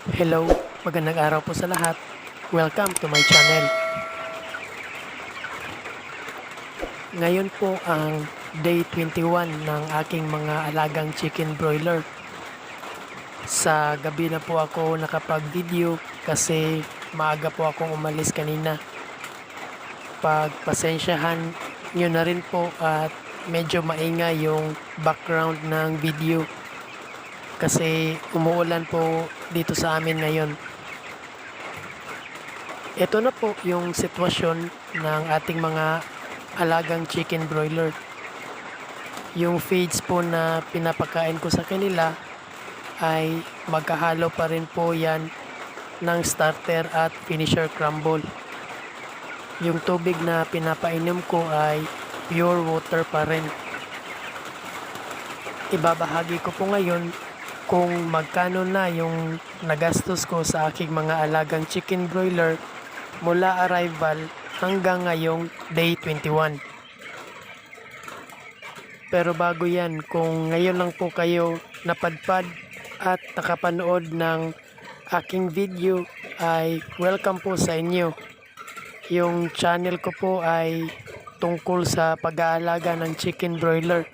Hello, magandang araw po sa lahat. Welcome to my channel. Ngayon po ang day 21 ng aking mga alagang chicken broiler. Sa gabi na po ako nakapag-video kasi maaga po akong umalis kanina. Pagpasensyahan nyo na rin po at medyo maingay yung background ng video kasi umuulan po dito sa amin ngayon. Ito na po yung sitwasyon ng ating mga alagang chicken broiler. Yung feeds po na pinapakain ko sa kanila ay magkahalo pa rin po yan ng starter at finisher crumble. Yung tubig na pinapainom ko ay pure water pa rin. Ibabahagi ko po ngayon kung magkano na yung nagastos ko sa aking mga alagang chicken broiler mula arrival hanggang ngayong day 21. Pero bago yan, kung ngayon lang po kayo napadpad at nakapanood ng aking video ay welcome po sa inyo. Yung channel ko po ay tungkol sa pag-aalaga ng chicken broiler.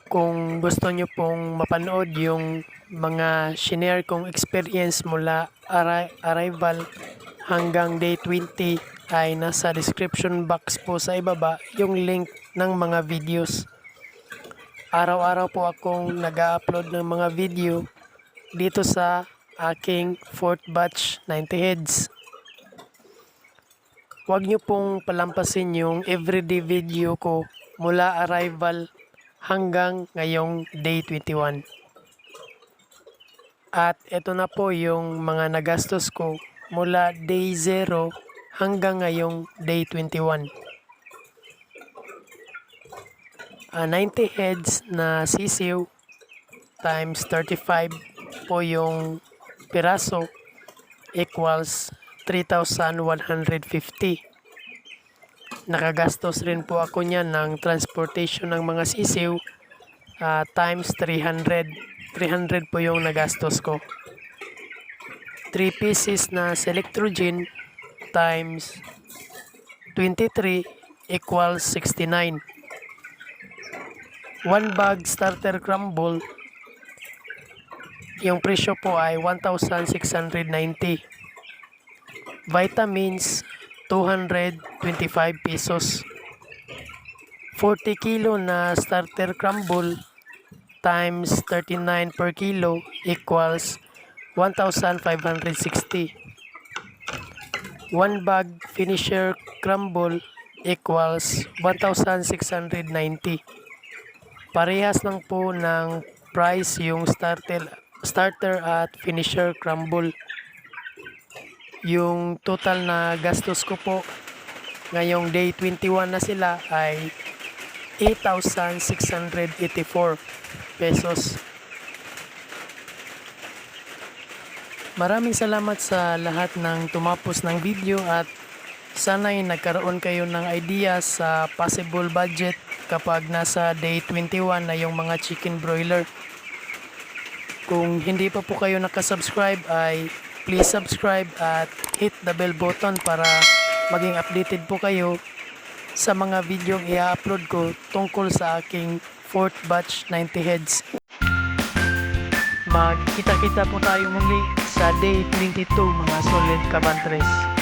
Kung gusto nyo pong mapanood yung mga shinare kong experience mula arrival hanggang day 20 ay nasa description box po sa ibaba yung link ng mga videos. Araw-araw po akong nag-upload ng mga video dito sa aking 4th batch 90 heads. Huwag nyo pong palampasin yung everyday video ko mula arrival hanggang ngayong day 21. At ito na po yung mga nagastos ko mula day 0 hanggang ngayong day 21. 90 heads na sisiw times 35 po yung piraso equals 3,150. Nakagastos rin po ako niyan ng transportation ng mga sisiw times 300. 300 po yung nagastos ko. 3 pieces na Selectrogen times 23 equals 69. 1 bag starter crumble, yung presyo po ay 1,690. Vitamins 225 pesos. 40 kilo na starter crumble times 39 per kilo equals 1,560. 1 bag finisher crumble equals 1,690. Parehas lang po ng price yung starter at finisher crumble. Yung total na gastos ko po ngayong day 21 na sila ay 8,684 pesos. Maraming salamat sa lahat ng tumapos ng video at sana'y nagkaroon kayo ng idea sa possible budget kapag nasa day 21 na yung mga chicken broiler. Kung hindi pa po kayo nakasubscribe ay please subscribe at hit the bell button para maging updated po kayo sa mga video i-upload ko tungkol sa aking 4th batch 90 heads. Magkita-kita po tayo muli sa day 22 mga solid kabantres.